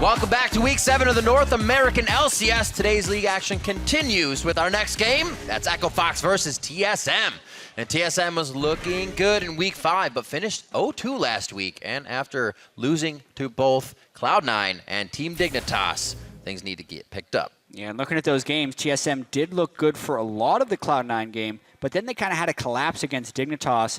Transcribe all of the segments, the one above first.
Welcome back to Week 7 of the North American LCS. Today's league action continues with our next game. That's Echo Fox versus TSM. And TSM was looking good in Week 5, but finished 0-2 last week. And after losing to both Cloud9 and Team Dignitas, things need to get picked up. Yeah, and looking at those games, TSM did look good for a lot of the Cloud9 game, but then they kind of had a collapse against Dignitas,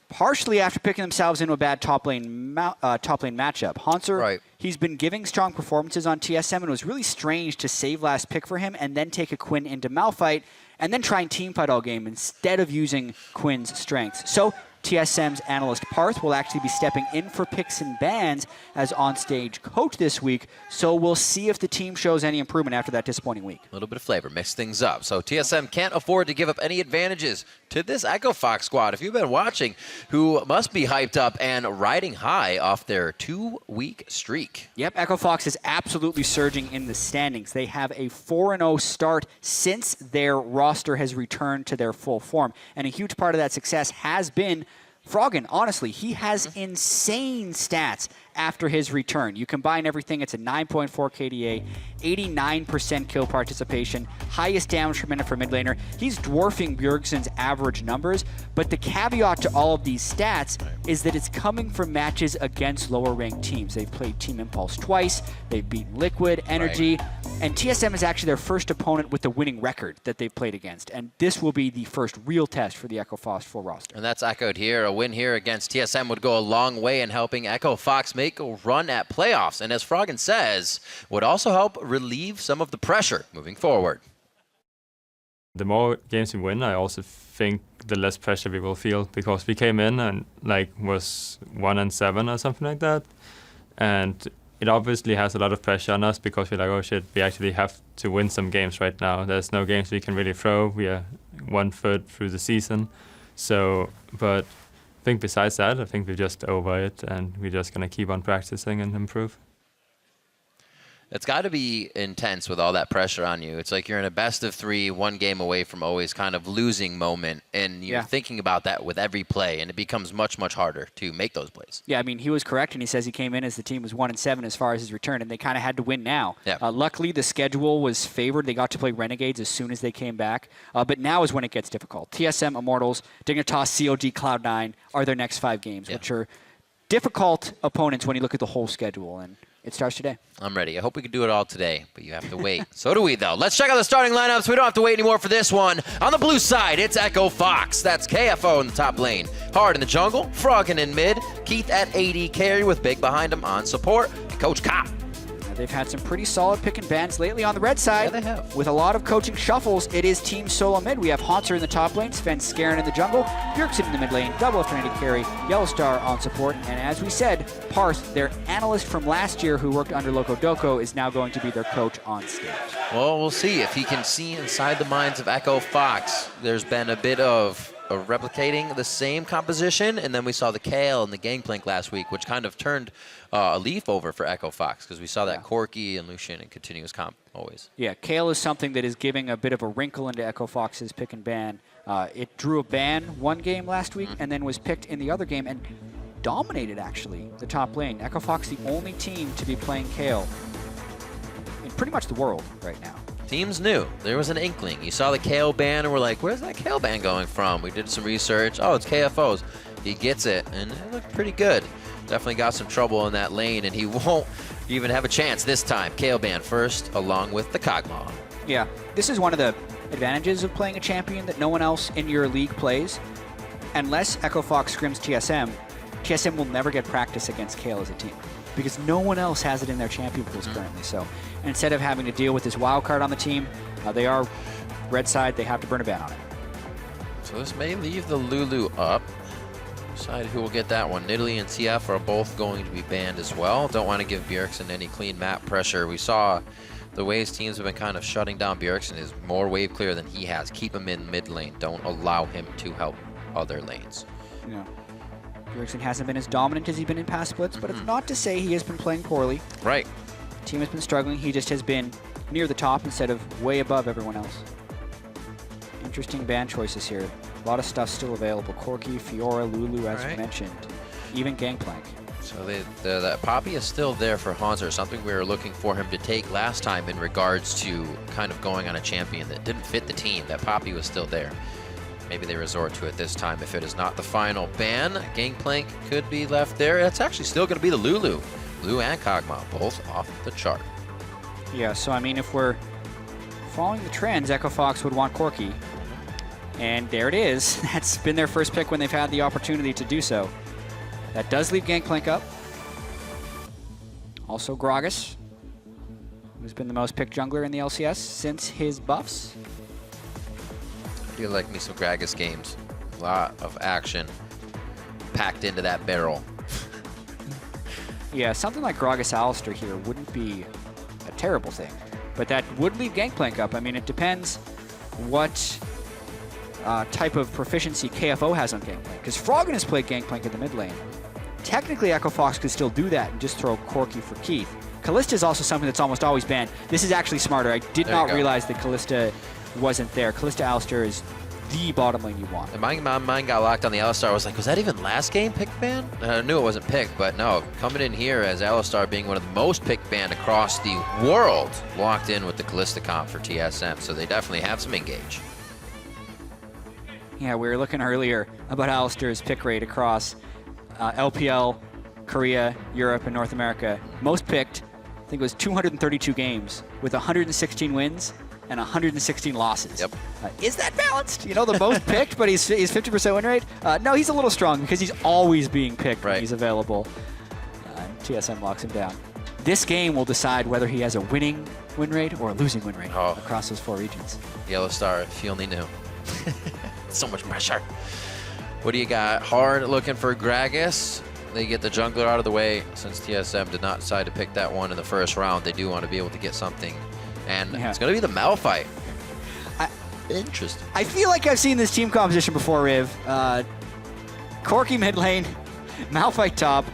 partially after picking themselves into a bad top lane matchup. Hauntzer, right. He's been giving strong performances on TSM, and it was really strange to save last pick for him and then take a Quinn into Malphite and then try and teamfight all game instead of using Quinn's strengths. So TSM's analyst Parth will actually be stepping in for picks and bans as on-stage coach this week, so we'll see if the team shows any improvement after that disappointing week. A little bit of flavor, mix things up. So TSM can't afford to give up any advantages to this Echo Fox squad. If you've been watching, who must be hyped up and riding high off their 2-week streak. Yep, Echo Fox is absolutely surging in the standings. They have a 4-0 start since their roster has returned to their full form, and a huge part of that success has been Froggen. Honestly, he has insane stats after his return. You combine everything, it's a 9.4 KDA, 89% kill participation, highest damage per minute for mid laner. He's dwarfing Bjergsen's average numbers, but the caveat to all of these stats is that it's coming from matches against lower ranked teams. They've played Team Impulse twice, they've beaten Liquid, Energy, and TSM is actually their first opponent with the winning record that they've played against, and this will be the first real test for the Echo Fox full roster. And that's echoed here. A win here against TSM would go a long way in helping Echo Fox make a run at playoffs, and as Froggen says, would also help relieve some of the pressure moving forward. The more games we win, I also think the less pressure we will feel, because we came in and was 1-7 or something like that, and it obviously has a lot of pressure on us because we're like, oh shit, we actually have to win some games right now. There's no games we can really throw. We are 1 third through the season, so but I think besides that, I think we're just over it and we're just going to keep on practicing and improve. It's got to be intense with all that pressure on you. It's like you're in a best-of-3, 1 game away from always kind of losing moment, and you're thinking about that with every play, and it becomes much, much harder to make those plays. Yeah, I mean, he was correct, and he says he came in as the team was 1-7 as far as his return, and they kind of had to win now. Yeah. Luckily, the schedule was favored. They got to play Renegades as soon as they came back, but now is when it gets difficult. TSM, Immortals, Dignitas, COG, Cloud9 are their next 5 games, which are difficult opponents when you look at the whole schedule, and it starts today. I'm ready. I hope we can do it all today, but you have to wait. So do we, though. Let's check out the starting lineups. We don't have to wait anymore for this one. On the blue side, it's Echo Fox. That's KFO in the top lane. Hard in the jungle, Froggen in mid, Keith at AD carry with Big behind him on support, and Coach Cop. They've had some pretty solid pick and bans lately on the red side. Yeah, they have. With a lot of coaching shuffles, it is team solo mid. We have Hauntzer in the top lane, Sven Skaren in the jungle, Bjergsen in the mid lane, double affinity carry, Yellowstar on support, and as we said, Parth, their analyst from last year who worked under Loco Doco, is now going to be their coach on stage. Well, we'll see if he can see inside the minds of Echo Fox. There's been a bit of replicating the same composition, and then we saw the Kale and the Gangplank last week, which kind of turned a leaf over for Echo Fox, because we saw that Corki and Lucian and continuous comp always. Yeah, Kale is something that is giving a bit of a wrinkle into Echo Fox's pick and ban. It drew a ban 1 game last week and then was picked in the other game and dominated, actually, the top lane. Echo Fox, the only team to be playing Kale in pretty much the world right now. Teams knew. There was an inkling. You saw the Kale ban and we're like, where's that Kale ban going from? We did some research. Oh, it's KFO's. He gets it, and it looked pretty good. Definitely got some trouble in that lane, and he won't even have a chance this time. Kale ban first, along with the Kog'Maw. Yeah, this is one of the advantages of playing a champion that no one else in your league plays. Unless Echo Fox scrims TSM, TSM will never get practice against Kale as a team, because no one else has it in their champion pools currently. So instead of having to deal with this wild card on the team, they are red side, they have to burn a ban on it. So this may leave the Lulu up. Decide who will get that one. Nidalee and TF are both going to be banned as well. Don't want to give Bjergsen any clean map pressure. We saw the ways teams have been kind of shutting down Bjergsen is more wave clear than he has. Keep him in mid lane. Don't allow him to help other lanes. Yeah. Bjergsen hasn't been as dominant as he's been in past splits, but it's not to say he has been playing poorly. Right. The team has been struggling. He just has been near the top instead of way above everyone else. Interesting ban choices here. A lot of stuff still available. Corki, Fiora, Lulu, as we mentioned. even Gangplank. So that Poppy is still there for Hanser, something we were looking for him to take last time in regards to kind of going on a champion that didn't fit the team. That Poppy was still there. Maybe they resort to it this time if it is not the final ban. Gangplank could be left there. It's actually still going to be the Lulu. Lulu and Kog'Maw, both off the chart. Yeah, so I mean, if we're following the trends, Echo Fox would want Corki. And there it is. That's been their first pick when they've had the opportunity to do so. That does leave Gangplank up. Also Gragas, who's been the most picked jungler in the LCS since his buffs. I do like me some Gragas games. A lot of action packed into that barrel. Yeah, something like Gragas Alistar here wouldn't be a terrible thing. But that would leave Gangplank up. I mean, it depends what type of proficiency KFO has on Gangplank. Because Froggen has played Gangplank in the mid lane. Technically, Echo Fox could still do that and just throw Corki for Keith. Kalista is also something that's almost always banned. This is actually smarter. I did not realize that Kalista wasn't there. Kalista Alistar is the bottom lane you want. And my mind got locked on the Alistar. I was like, was that even last game pick ban? I knew it wasn't picked, but no. Coming in here as Alistar being one of the most picked banned across the world, locked in with the Kalista comp for TSM. So they definitely have some engage. Yeah, we were looking earlier about Alistar's pick rate across LPL, Korea, Europe, and North America. Most picked, I think it was 232 games with 116 wins and 116 losses. Yep. Is that balanced? You know, the most picked, but he's 50% win rate? No, he's a little strong because he's always being picked when he's available. TSM locks him down. This game will decide whether he has a winning win rate or a losing win rate across those 4 regions. Yellow Star, if you only knew. So much pressure. What do you got? Hard looking for Gragas. They get the jungler out of the way. Since TSM did not decide to pick that one in the first round, they do want to be able to get something. And it's going to be the Malphite. Interesting. I feel like I've seen this team composition before, Riv. Corki mid lane, Malphite top.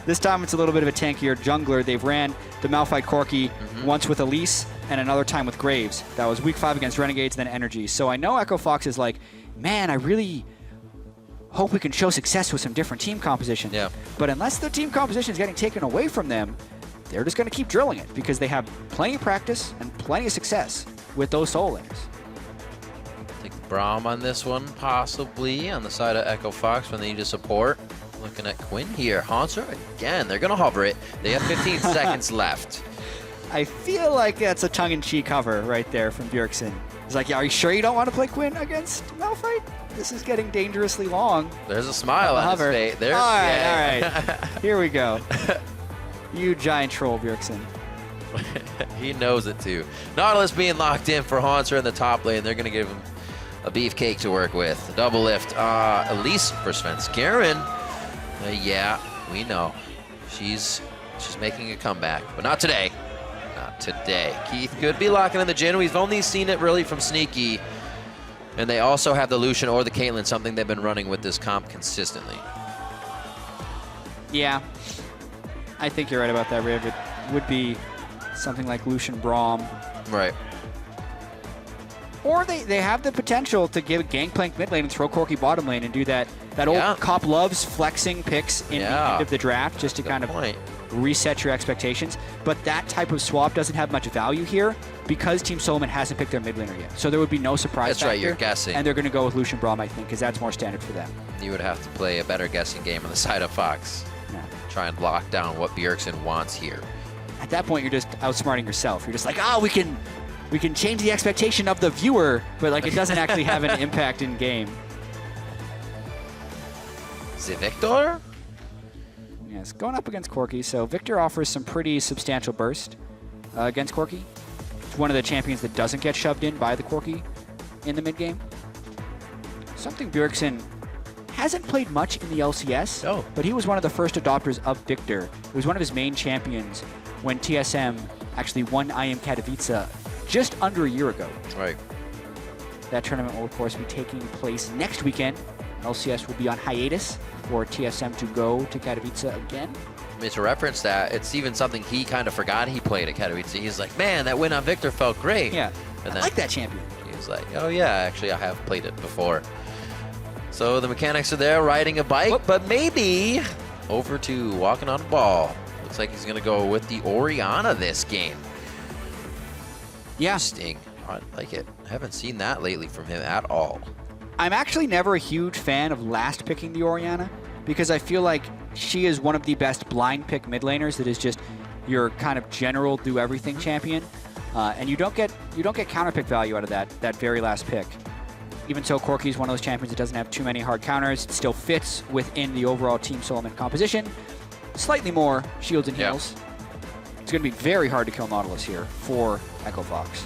This time it's a little bit of a tankier jungler. They've ran the Malphite Corki once with Elise and another time with Graves. That was week 5 against Renegades, then Energy. So I know Echo Fox is like, man, I really hope we can show success with some different team composition. Yeah. But unless the team composition is getting taken away from them, they're just going to keep drilling it because they have plenty of practice and plenty of success with those solo laners. Take Braum on this one, possibly on the side of Echo Fox when they need to support. Looking at Quinn here. Hanser again. They're going to hover it. They have 15 seconds left. I feel like that's a tongue-in-cheek cover right there from Bjergsen. He's like, yeah, are you sure you don't want to play Quinn against Malphite? This is getting dangerously long. There's a smile on his face. There's, all right. Here we go. You giant troll, Bjergsen. He knows it too. Nautilus being locked in for Hanser in the top lane. They're going to give him a beefcake to work with. Double lift. Elise for Svenskeren. Yeah, we know. She's making a comeback, but not today. Not today. Keith could be locking in the Jhin. We've only seen it really from Sneaky. And they also have the Lucian or the Caitlyn, something they've been running with this comp consistently. Yeah, I think you're right about that, Riv. It would be something like Lucian Braum. Right. Or they have the potential to give Gangplank mid lane and throw Corki bottom lane and do that old Cop loves flexing picks in the end of the draft just to kind of reset your expectations. But that type of swap doesn't have much value here because Team Solomon hasn't picked their mid laner yet. So there would be no surprise That's right, you're guessing. And they're going to go with Lucian Braum, I think, because that's more standard for them. You would have to play a better guessing game on the side of Fox. Yeah. Try and lock down what Bjergsen wants here. At that point, you're just outsmarting yourself. You're just like, we can change the expectation of the viewer, but like it doesn't actually have an impact in game. Is it Victor? Yes, going up against Corki. So Victor offers some pretty substantial burst against Corki. It's one of the champions that doesn't get shoved in by the Corki in the mid game. Something Bjergsen hasn't played much in the LCS, but he was one of the first adopters of Victor. He was one of his main champions when TSM actually won IM Katowice just under a year ago. Right. That tournament will, of course, be taking place next weekend. LCS will be on hiatus for TSM to go to Katowice again. I mean, to reference that, it's even something he kind of forgot he played at Katowice. He's like, man, that win on Victor felt great. Yeah, and I like that champion. He was like, oh yeah, actually I have played it before. So the mechanics are there, riding a bike, but maybe over to walking on a ball. Looks like he's going to go with the Orianna this game. Yeah. Interesting. I like it. I haven't seen that lately from him at all. I'm actually never a huge fan of last picking the Orianna because I feel like she is one of the best blind pick mid laners that is just your kind of general do everything champion, and you don't get counter pick value out of that very last pick. Even so, Corki is one of those champions that doesn't have too many hard counters. It still fits within the overall Team Solomon composition. Slightly more shields and heals. It's going to be very hard to kill Nautilus here for Echo Fox.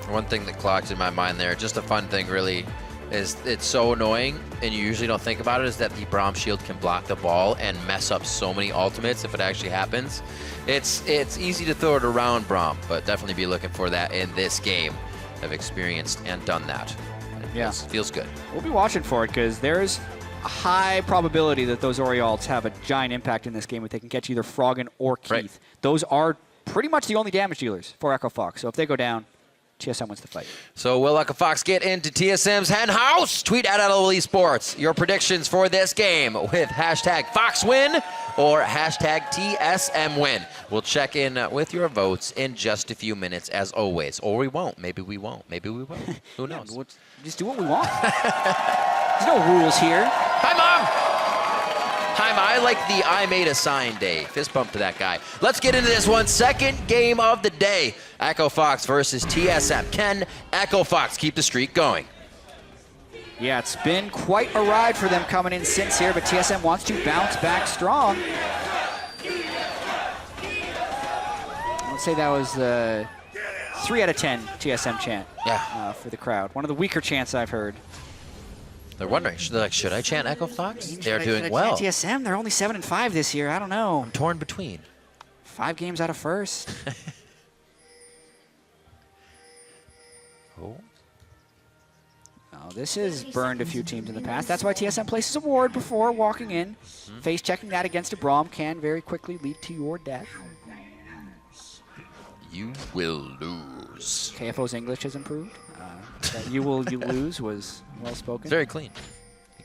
One thing that clocked in my mind there, just a fun thing really, is it's so annoying, and you usually don't think about it, is that the Braum shield can block the ball and mess up so many ultimates if it actually happens. It's easy to throw it around Braum, but definitely be looking for that in this game. I've experienced and done that. It feels good. We'll be watching for it because there's a high probability that those Oriolts have a giant impact in this game if they can catch either Froggen or Keith. Right. Those are pretty much the only damage dealers for Echo Fox. So if they go down, TSM wins the fight. So will Echo Fox get into TSM's hen house? Tweet at LOL Esports your predictions for this game with hashtag FoxWin or hashtag TSM win. We'll check in with your votes in just a few minutes as always. Or we won't. Maybe we won't. Maybe we will. Who knows? Yeah, just do what we want. There's no rules here. Hi, Mom! Hi, Mom. I like the I made a sign day. Fist bump to that guy. Let's get into this one. Second game of the day. Echo Fox versus TSM. Can Echo Fox keep the streak going? Yeah, it's been quite a ride for them coming in since here, but TSM wants to bounce back strong. Let's say that was the 3 out of 10 TSM chant for the crowd. One of the weaker chants I've heard. They're wondering, should I chant Echo Fox? They're Should I doing well. chant TSM, they're only 7-5 this year. I don't know. I'm torn between. 5 games out of first. Oh. Oh, this has burned a few teams in the past. That's why TSM places a ward before walking in. Face checking that against a Braum can very quickly lead to your death. You will lose. KFO's English has improved. That you lose was well spoken. Very clean.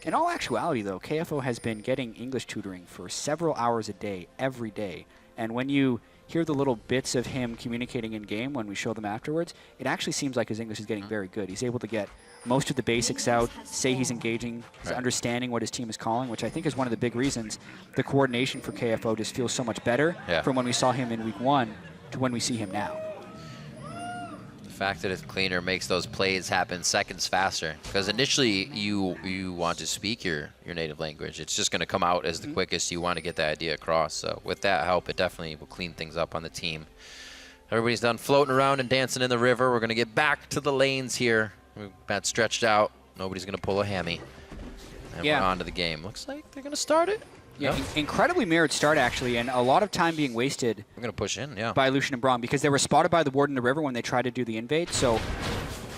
In all actuality, though, KFO has been getting English tutoring for several hours a day, every day. And when you hear the little bits of him communicating in game when we show them afterwards, it actually seems like his English is getting very good. He's able to get most of the basics out, say he's engaging, he's understanding what his team is calling, which I think is one of the big reasons the coordination for KFO just feels so much better from when we saw him in week 1 to when we see him now. The fact that it's cleaner makes those plays happen seconds faster. Because initially you want to speak your native language. It's just going to come out as the quickest. You want to get that idea across. So with that help, it definitely will clean things up on the team. Everybody's done floating around and dancing in the river. We're going to get back to the lanes here. We've got stretched out. Nobody's going to pull a hammy. And we're on to the game. Looks like they're going to start it. Yeah, incredibly mirrored start, actually, and a lot of time being wasted. We're going to push in, by Lucian and Braum, because they were spotted by the ward in the river when they tried to do the invade, so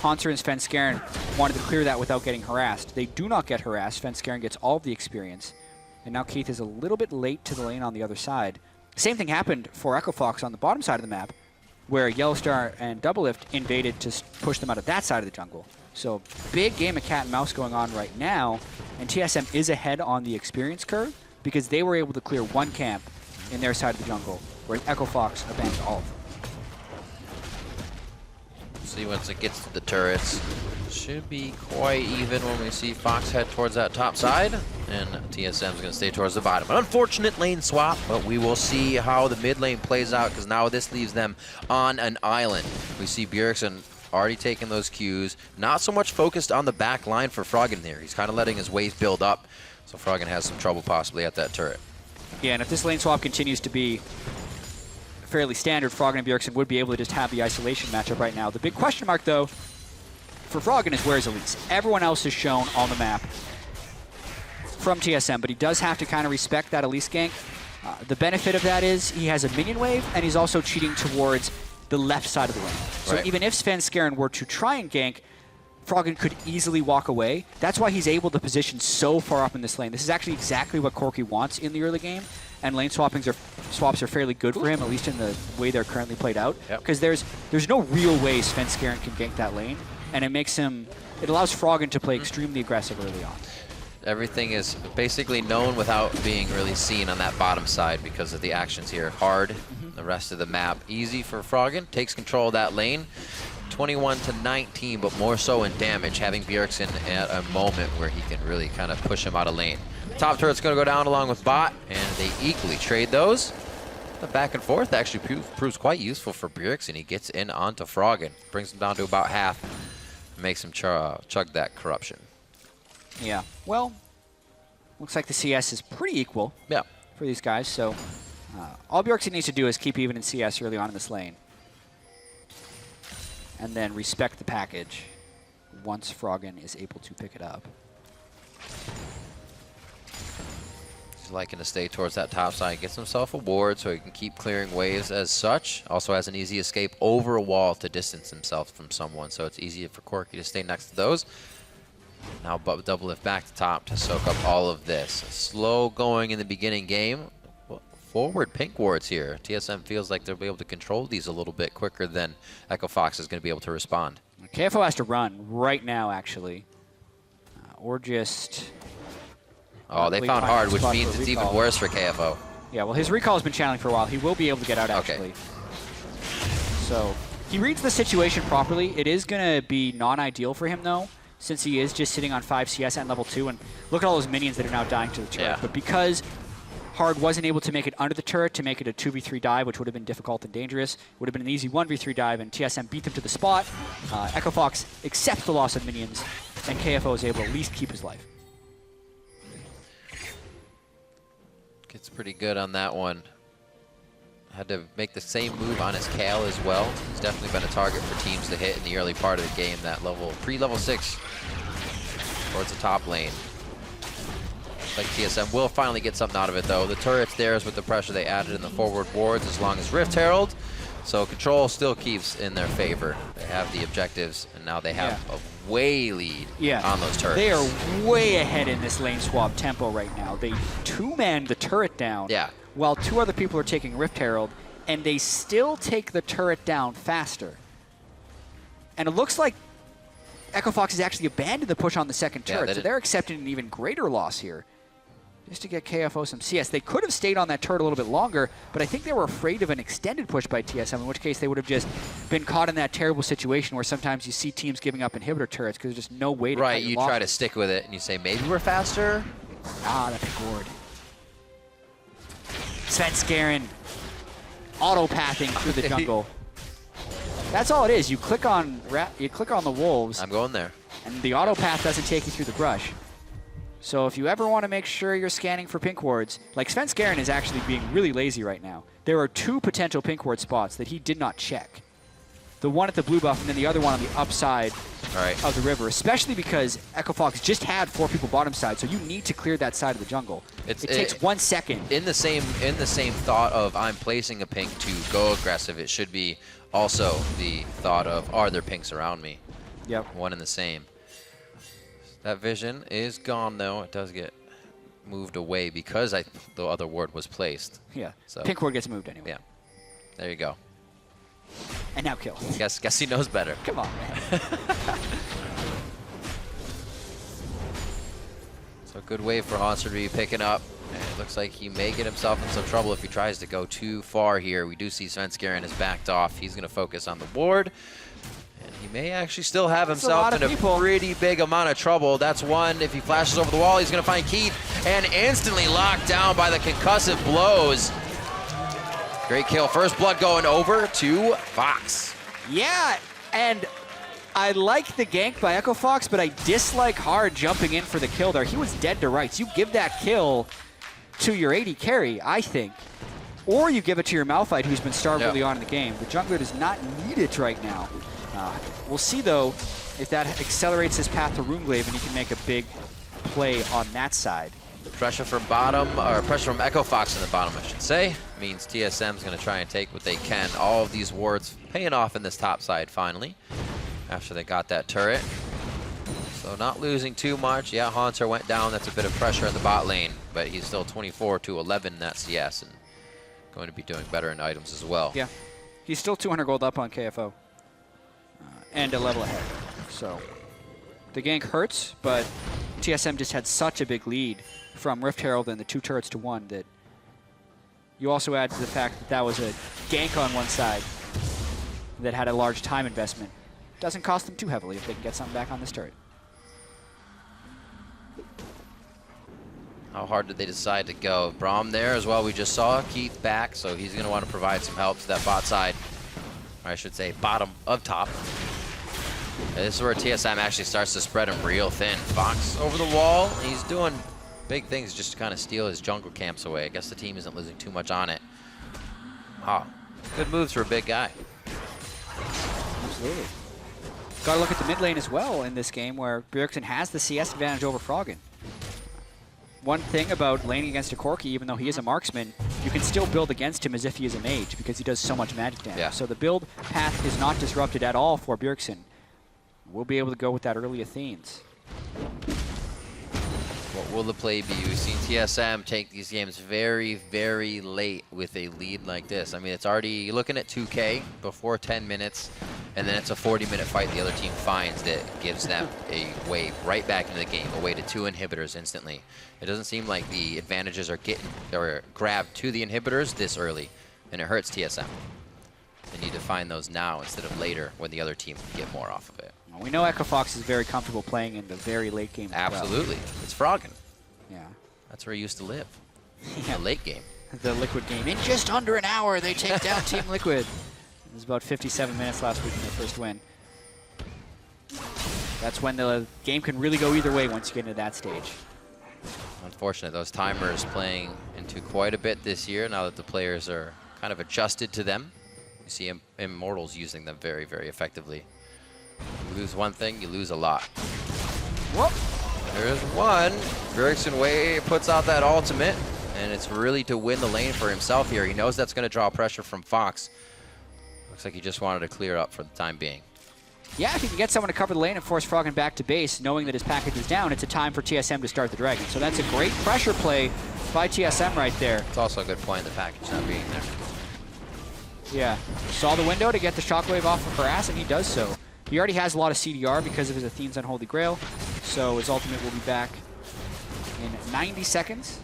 Haunter and Svenskeren wanted to clear that without getting harassed. They do not get harassed. Svenskeren gets all of the experience, and now Keith is a little bit late to the lane on the other side. Same thing happened for Echo Fox on the bottom side of the map, where Yellowstar and Doublelift invaded to push them out of that side of the jungle. So big game of cat and mouse going on right now, and TSM is ahead on the experience curve, because they were able to clear one camp in their side of the jungle, whereas Echo Fox abandoned all of them. See, once it gets to the turrets, should be quite even when we see Fox head towards that top side, and TSM's going to stay towards the bottom. An unfortunate lane swap, but we will see how the mid lane plays out, because now this leaves them on an island. We see Bjergsen already taking those Qs, not so much focused on the back line for Froggen here. He's kind of letting his wave build up. So Froggen has some trouble possibly at that turret. Yeah, and if this lane swap continues to be fairly standard, Froggen and Bjergsen would be able to just have the isolation matchup right now. The big question mark, though, for Froggen is where's Elise? Everyone else is shown on the map from TSM, but he does have to kind of respect that Elise gank. The benefit of that is he has a minion wave, and he's also cheating towards the left side of the lane. So even if Svenskeren were to try and gank, Froggen could easily walk away. That's why he's able to position so far up in this lane. This is actually exactly what Corki wants in the early game, and lane swaps are fairly good for him, at least in the way they're currently played out. Because there's no real way Svenskeren can gank that lane, and it allows Froggen to play extremely aggressive early on. Everything is basically known without being really seen on that bottom side because of the actions here. Hard, the rest of the map easy for Froggen. Takes control of that lane. 21-19, but more so in damage, having Bjergsen at a moment where he can really kind of push him out of lane. Top turret's going to go down along with bot, and they equally trade those. The back and forth actually proves quite useful for Bjergsen. He gets in onto Froggen, brings him down to about half, makes him chug that corruption. Yeah, well, looks like the CS is pretty equal for these guys, so all Bjergsen needs to do is keep even in CS early on in this lane. And then respect the package once Froggen is able to pick it up. He's liking to stay towards that top side, gets himself a ward so he can keep clearing waves as such. Also has an easy escape over a wall to distance himself from someone, so it's easier for Corki to stay next to those. Now double lift back to top to soak up all of this. Slow going in the beginning game. Forward pink wards here. TSM feels like they'll be able to control these a little bit quicker than Echo Fox is going to be able to respond. KFO has to run right now, actually. Or just... Oh, they found hard, which means it's even worse for KFO. Yeah, well, his recall has been channeling for a while. He will be able to get out, actually. Okay. So, he reads the situation properly. It is going to be non-ideal for him, though, since he is just sitting on 5 CS at level 2. And look at all those minions that are now dying to the turret. Yeah. But because Hard wasn't able to make it under the turret to make it a 2v3 dive, which would have been difficult and dangerous, would have been an easy 1v3 dive, and TSM beat them to the spot. Echo Fox accepts the loss of minions, and KFO is able to at least keep his life. Gets pretty good on that one. Had to make the same move on his Kale as well. He's definitely been a target for teams to hit in the early part of the game, that pre-level 6 towards the top lane. Like TSM will finally get something out of it, though. The turret's theirs with the pressure they added in the forward wards as long as Rift Herald. So control still keeps in their favor. They have the objectives, and now they have a way lead on those turrets. They are way ahead in this lane swap tempo right now. They two-man the turret down while 2 other people are taking Rift Herald, and they still take the turret down faster. And it looks like Echo Fox has actually abandoned the push on the second turret, so they're accepting an even greater loss here. Just to get KFO some CS. They could have stayed on that turret a little bit longer, but I think they were afraid of an extended push by TSM, in which case they would have just been caught in that terrible situation where sometimes you see teams giving up inhibitor turrets because there's just no way to you try to stick with it, and you say, maybe we're faster? That big ward. Svenskeren auto-pathing through the jungle. That's all it is. You click on the wolves. I'm going there. And the auto-path doesn't take you through the brush. So if you ever want to make sure you're scanning for pink wards, like Svenskeren is actually being really lazy right now. There are 2 potential pink ward spots that he did not check. The one at the blue buff and then the other one on the upside of the river, especially because Echo Fox just had 4 people bottom side, so you need to clear that side of the jungle. It takes 1 second. In the same thought of I'm placing a pink to go aggressive, it should be also the thought of are there pinks around me? Yep. One and the same. That vision is gone, though. It does get moved away because the other ward was placed. Yeah. So pink ward gets moved anyway. Yeah. There you go. And now kill. Guess he knows better. Come on, man. So good wave for Hanser to be picking up. And it looks like he may get himself in some trouble if he tries to go too far here. We do see Svenskeren has backed off. He's going to focus on the ward. And he may actually still have himself in a pretty big amount of trouble. That's one. If he flashes over the wall, he's going to find Keith and instantly locked down by the concussive blows. Great kill. First blood going over to Fox. Yeah, and I like the gank by Echo Fox, but I dislike Hard jumping in for the kill there. He was dead to rights. You give that kill to your AD carry, I think. Or you give it to your Malphite, who's been starved early on in the game. The jungler does not need it right now. We'll see, though, if that accelerates his path to Runeglaive and he can make a big play on that side. Pressure from bottom, or pressure from Echo Fox in the bottom, I should say, means TSM's going to try and take what they can. All of these wards paying off in this top side finally, after they got that turret. So not losing too much. Yeah, Hanser went down. That's a bit of pressure in the bot lane, but he's still 24-11 in that CS and going to be doing better in items as well. Yeah, he's still 200 gold up on KFO and a level ahead. So the gank hurts, but TSM just had such a big lead from Rift Herald and the 2 turrets to 1 that you also add to the fact that that was a gank on one side that had a large time investment. Doesn't cost them too heavily if they can get something back on this turret. How hard did they decide to go? Braum there as well. We just saw Keith back, so he's going to want to provide some help to that bot side. Or I should say bottom of top. And this is where TSM actually starts to spread him real thin. Fox over the wall. He's doing big things just to kind of steal his jungle camps away. I guess the team isn't losing too much on it. Oh, good moves for a big guy. Absolutely. Got to look at the mid lane as well in this game where Bjergsen has the CS advantage over Froggen. One thing about laning against a Corki, even though he is a marksman, you can still build against him as if he is a mage because he does so much magic damage. Yeah. So the build path is not disrupted at all for Bjergsen. We'll be able to go with that early Athenes. What will the play be? We've seen TSM take these games very, very late with a lead like this. I mean, it's already looking at 2K before 10 minutes, and then it's a 40-minute fight the other team finds that gives them a wave right back into the game, away to 2 inhibitors instantly. It doesn't seem like the advantages are getting or grabbed to the inhibitors this early, and it hurts TSM. They need to find those now instead of later when the other team can get more off of it. We know Echo Fox is very comfortable playing in the very late game. Absolutely. It's Froggen. Yeah. That's where he used to live. Yeah. The late game. The Liquid game. In just under an hour, they take down Team Liquid. It was about 57 minutes last week in their first win. That's when the game can really go either way once you get into that stage. Unfortunate, those timers playing into quite a bit this year now that the players are kind of adjusted to them. You see Immortals using them very, very effectively. You lose one thing, you lose a lot. Whoop! There's one. Bjergsen puts out that ultimate, and it's really to win the lane for himself here. He knows that's going to draw pressure from Fox. Looks like he just wanted to clear up for the time being. Yeah, if he can get someone to cover the lane and force Froggen back to base, knowing that his package is down, it's a time for TSM to start the Dragon. So that's a great pressure play by TSM right there. It's also a good point, the package not being there. Yeah, saw the window to get the shockwave off of Harass, and he does so. He already has a lot of CDR because of his Athene's Unholy Grail, so his ultimate will be back in 90 seconds.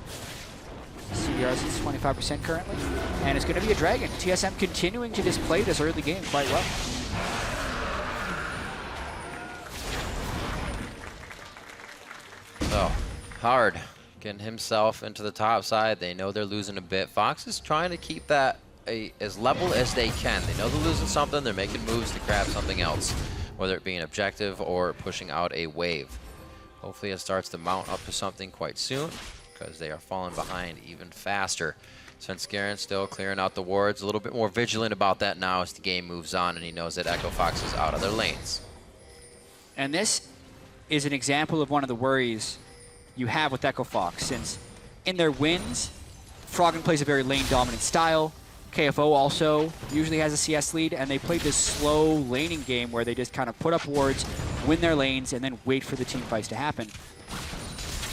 CDR is at 25% currently, and it's going to be a Dragon. TSM continuing to just play this early game quite well. So, hard getting himself into the top side. They know they're losing a bit. Fox is trying to keep that as level as they can. They know they're losing something. They're making moves to grab something else, whether it be an objective or pushing out a wave. Hopefully it starts to mount up to something quite soon because they are falling behind even faster. Svenskeren still clearing out the wards, a little bit more vigilant about that now as the game moves on, and he knows that Echo Fox is out of their lanes. And this is an example of one of the worries you have with Echo Fox, since in their wins, Froggen plays a very lane-dominant style. KFO also usually has a CS lead, and they play this slow laning game where they just kind of put up wards, win their lanes, and then wait for the team fights to happen.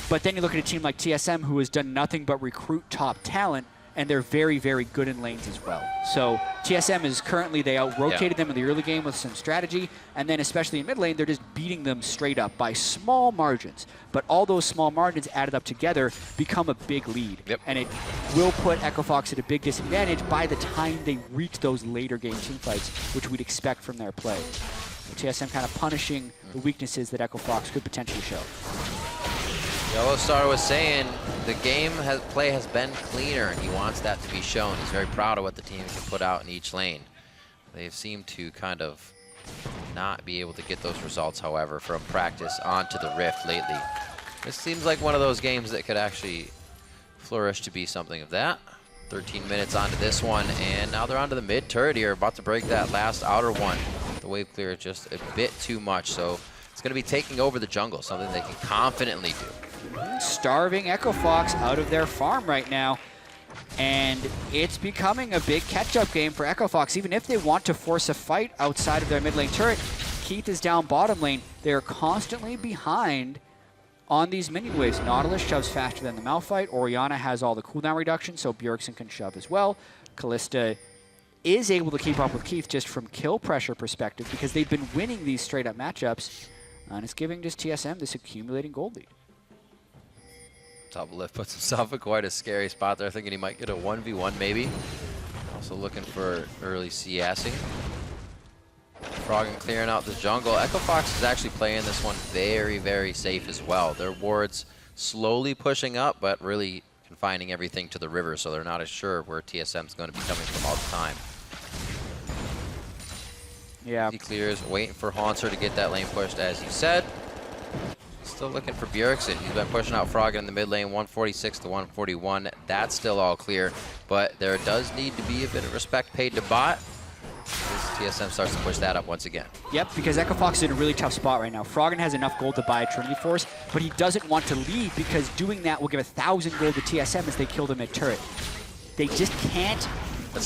But then you look at a team like TSM, who has done nothing but recruit top talent, and they're very, very good in lanes as well. So TSM is currently, they out-rotated them in the early game with some strategy, and then especially in mid lane, they're just beating them straight up by small margins. But all those small margins added up together become a big lead. Yep. And it will put Echo Fox at a big disadvantage by the time they reach those later game team fights, which we'd expect from their play. So TSM kind of punishing the weaknesses that Echo Fox could potentially show. Yellowstar was saying the play has been cleaner, and he wants that to be shown. He's very proud of what the team can put out in each lane. They've seemed to kind of not be able to get those results, however, from practice onto the Rift lately. This seems like one of those games that could actually flourish to be something of that. 13 minutes onto this one, and now they're onto the mid turret here, about to break that last outer one. The wave clear just a bit too much, so it's going to be taking over the jungle, something they can confidently do. Starving Echo Fox out of their farm right now, and it's becoming a big catch-up game for Echo Fox. Even if they want to force a fight outside of their mid lane turret, Keith is down bottom lane. They're constantly behind on these minion waves. Nautilus shoves faster than the Malphite. Orianna has all the cooldown reduction, so Bjergsen can shove as well. Kalista is able to keep up with Keith just from kill pressure perspective because they've been winning these straight-up matchups, and it's giving just TSM this accumulating gold lead. Double lift puts himself in quite a scary spot there, thinking he might get a 1v1 maybe. Also looking for early CSing. Froggen clearing out the jungle. Echo Fox is actually playing this one very, very safe as well. Their wards slowly pushing up, but really confining everything to the river, so they're not as sure where TSM is going to be coming from all the time. Yeah. He clears, waiting for Haunter to get that lane pushed, as you said. Still looking for Bjergsen. He's been pushing out Froggen in the mid lane, 146 to 141. That's still all clear, but there does need to be a bit of respect paid to bot. As TSM starts to push that up once again. Yep, because Echo Fox is in a really tough spot right now. Froggen has enough gold to buy a Trinity Force, but he doesn't want to leave because doing that will give 1,000 gold to TSM as they kill the mid-turret. They just can't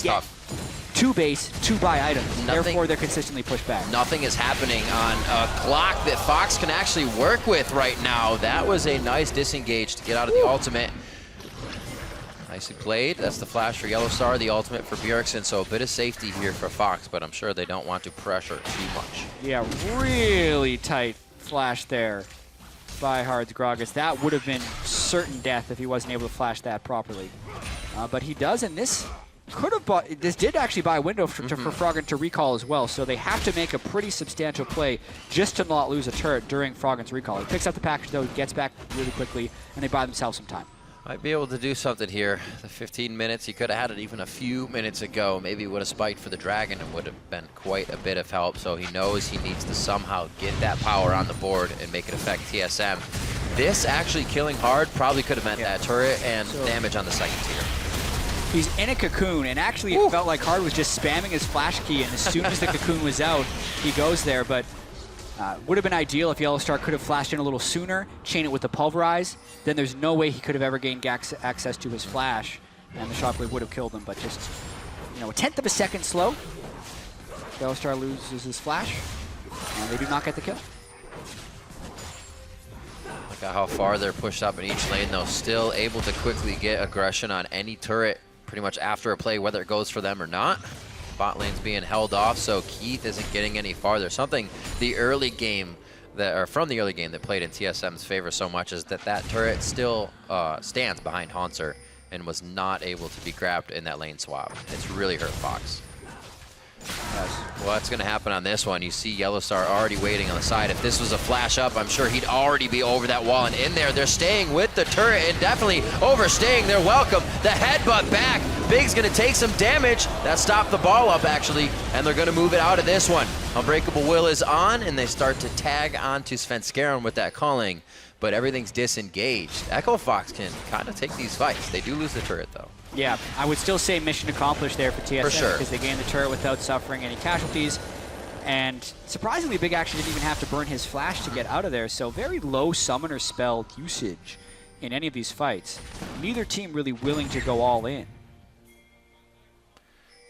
get two base, two buy items. Therefore, they're consistently pushed back. Nothing is happening on a clock that Fox can actually work with right now. That was a nice disengage to get out of the ultimate. Nicely played. That's the flash for Yellowstar, the ultimate for Bjergsen. So a bit of safety here for Fox, but I'm sure they don't want to pressure too much. Yeah, really tight flash there by Hards Gragas. That would have been certain death if he wasn't able to flash that properly. But he does, and this could have bought, this did actually buy a window for Froggen to recall as well, so they have to make a pretty substantial play just to not lose a turret during Froggen's recall. He picks up the package though, gets back really quickly, and they buy themselves some time. Might be able to do something here. The 15 minutes, he could have had it even a few minutes ago. Maybe would have spiked for the Dragon and would have been quite a bit of help. So he knows he needs to somehow get that power on the board and make it affect TSM. This actually killing hard probably could have meant that turret and damage on the second tier. He's in a cocoon, and actually it felt like Hard was just spamming his flash key, and as soon as the cocoon was out, he goes there. But would have been ideal if Yellowstar could have flashed in a little sooner, chain it with the Pulverize. Then there's no way he could have ever gained access to his flash, and the Shockwave would have killed him. But just, you know, a 1/10 of a second slow. Yellowstar loses his flash, and they do not get the kill. Look at how far they're pushed up in each lane, though. Still able to quickly get aggression on any turret pretty much after a play, whether it goes for them or not. Bot lane's being held off, so Keith isn't getting any farther. Something the early game that, or from the early game that played in TSM's favor so much is that that turret still stands behind Haunter and was not able to be grabbed in that lane swap. It's really hurt Fox. What's going to happen on this one? You see Yellowstar already waiting on the side. If this was a flash up, I'm sure he'd already be over that wall and in there. They're staying with the turret and definitely overstaying their welcome. The headbutt back. Big's going to take some damage. That stopped the ball up, actually, and they're going to move it out of this one. Unbreakable Will is on, and they start to tag onto FLICKR with that calling, but everything's disengaged. Echo Fox can kind of take these fights. They do lose the turret, though. Yeah, I would still say mission accomplished there for TSM, for sure, because they gained the turret without suffering any casualties. And surprisingly, Big actually didn't even have to burn his flash to get out of there, so very low summoner spell usage in any of these fights. Neither team really willing to go all in.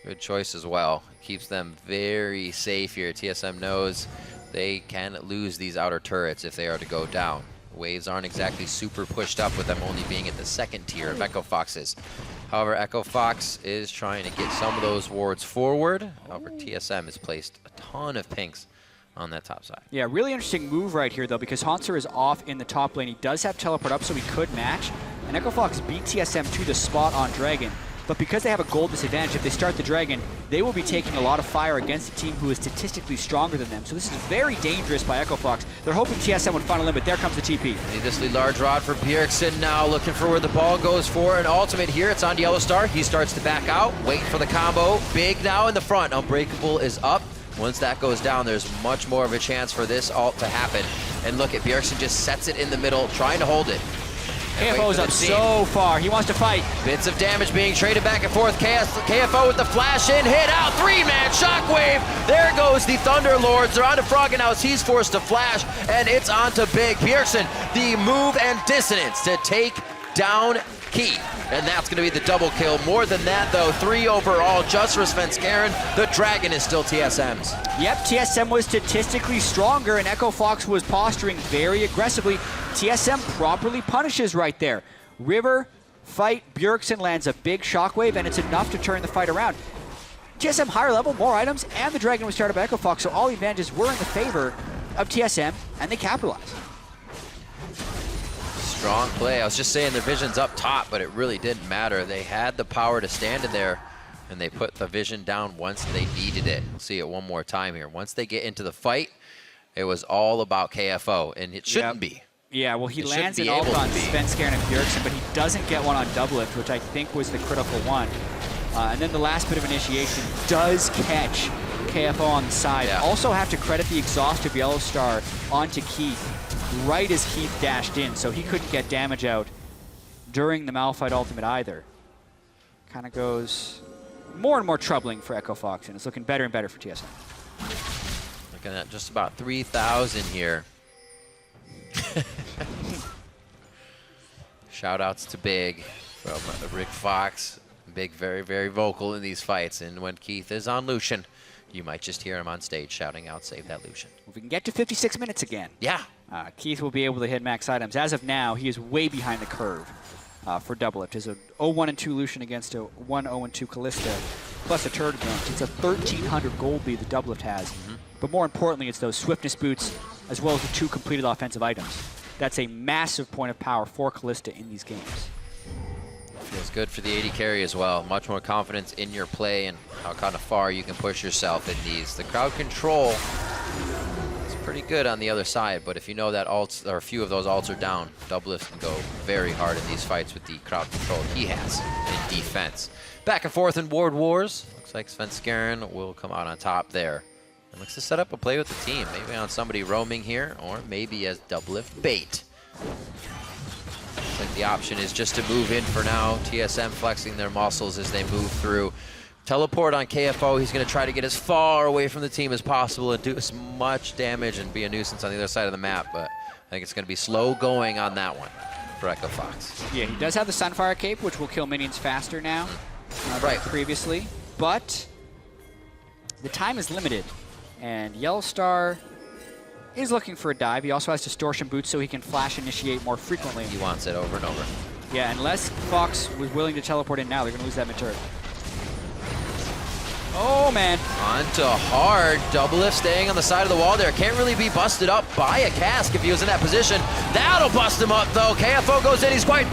Good choice as well. Keeps them very safe here. TSM knows they can lose these outer turrets if they are to go down. Waves aren't exactly super pushed up with them only being at the second tier of Echo Fox's. However, Echo Fox is trying to get some of those wards forward. However, TSM has placed a ton of pinks on that top side. Yeah, really interesting move right here, though, because Haunter is off in the top lane. He does have teleport up, so he could match. And Echo Fox beat TSM to the spot on Dragon. But because they have a gold disadvantage, if they start the Dragon, they will be taking a lot of fire against a team who is statistically stronger than them. So this is very dangerous by Echo Fox. They're hoping TSM would final limit. There comes the TP. Needlessly large rod for Bjergsen now, looking for where the ball goes for an ultimate here. It's on Yellowstar. He starts to back out, wait for the combo. Big now in the front. Unbreakable is up. Once that goes down, there's much more of a chance for this ult to happen. And look at Bjergsen just sets it in the middle, trying to hold it. KFO's up so far. He wants to fight. Bits of damage being traded back and forth. KFO with the flash in, hit out, 3-man shockwave. There goes the Thunder Lords. They're onto Froggen now as he's forced to flash, and it's onto Big. Bjergsen, the move and dissonance to take down Keith. And that's going to be the double kill. More than that, though, 3 overall just for FLICKR. The Dragon is still TSM's. Yep, TSM was statistically stronger, and Echo Fox was posturing very aggressively. TSM properly punishes right there. River, fight, Bjergsen lands a big shockwave, and it's enough to turn the fight around. TSM higher level, more items, and the Dragon was started by Echo Fox, so all the advantages were in the favor of TSM, and they capitalized. Strong play. I was just saying their vision's up top, but it really didn't matter. They had the power to stand in there, and they put the vision down once they needed it. We'll see it one more time here. Once they get into the fight, it was all about KFO, and it shouldn't be. Yeah, well, he It lands shouldn't an be ult able on to be. Svenskeren and Bjergsen, but he doesn't get one on Doublelift, which I think was the critical one. And then the last bit of initiation does catch KFO on the side. Yeah. Also have to credit the exhaust of Yellow Star onto Keith right as Keith dashed in, so he couldn't get damage out during the Malphite ultimate either. Kind of goes more and more troubling for Echo Fox, and it's looking better and better for TSM. Looking at just about 3,000 here. Shout outs to Big from Rick Fox. Big, very, very vocal in these fights. And when Keith is on Lucian, you might just hear him on stage shouting out, "Save that Lucian." If we can get to 56 minutes again, Yeah. Keith will be able to hit max items. As of now, he is way behind the curve for Doublelift. It's a 0-1-2 Lucian against a 1-0-2 Callista, plus a turret advantage. It's a 1,300 gold lead that Doublelift has. But more importantly, it's those swiftness boots as well as the 2 completed offensive items. That's a massive point of power for Callista in these games. Feels good for the AD carry as well. Much more confidence in your play and how kind of far you can push yourself in these. The crowd control is pretty good on the other side, but if you know that ults, or a few of those ults are down, Doublelift can go very hard in these fights with the crowd control he has in defense. Back and forth in Ward Wars. Looks like Svenskeren will come out on top there. And looks to set up a play with the team, maybe on somebody roaming here, or maybe as Doublelift bait. Looks like the option is just to move in for now. TSM flexing their muscles as they move through. Teleport on KFO. He's going to try to get as far away from the team as possible and do as much damage and be a nuisance on the other side of the map, but I think it's going to be slow going on that one for Echo Fox. Yeah, he does have the Sunfire Cape, which will kill minions faster now than previously, but the time is limited, and Yellow Star is looking for a dive. He also has Distortion Boots so he can flash initiate more frequently. He wants it over and over. Yeah, unless Fox was willing to teleport in now, they're going to lose that mid-turret. Oh, man. On to hard. Doublelift staying on the side of the wall there. Can't really be busted up by a cask if he was in that position. That'll bust him up, though. KFO goes in. He's quite